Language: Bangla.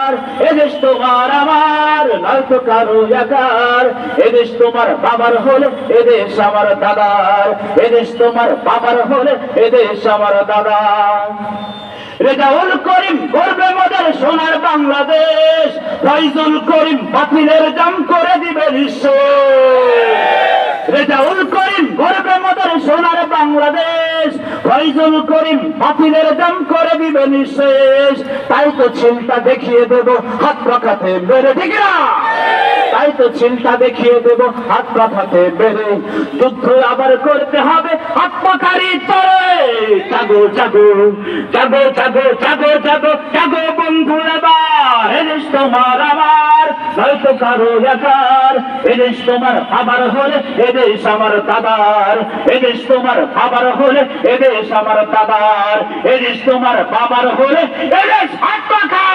একার, এদেশ তোমার আমার নয়তো কারো একার। এদেশ তোমার বাবার হলে এদেশ আমার দাদার, এদেশ তোমার বাবার হলে এদেশ আমার দাদার। রেজাউল করিম গর্বে মোদের সোনার বাংলাদেশ, ফয়জুল করিম বাতিলের জাম করে দিবে নিঃশেষ। রেজাউল করিম গর্বে মোদের সোনার বাংলাদেশ, ফয়জুল করিম বাতিলের জাম করে দিবে নিঃশেষ। তাই তো চিন্তা দেখিয়ে দেব হাত পাখাতে বেড়ে, ঠিক না? তাই তো চিন্তা দেখিয়ে দেব হাত পাখাতে বেড়ে। যুদ্ধ আবার করতে হবে আত্মকারী তরে। জাগো জাগো জাগো জাগো জাগো জাগো জাগো বন্ধু এবার, এদেশ তোমার আমার নয়তো কারো একার। এদেশ তোমার বাবার হলে এদেশ আমার দাদার, এদেশ তোমার বাবার হলে এদেশ আমার দাদার, এদেশ তোমার বাবার হলে এদেশ হাত পাখা।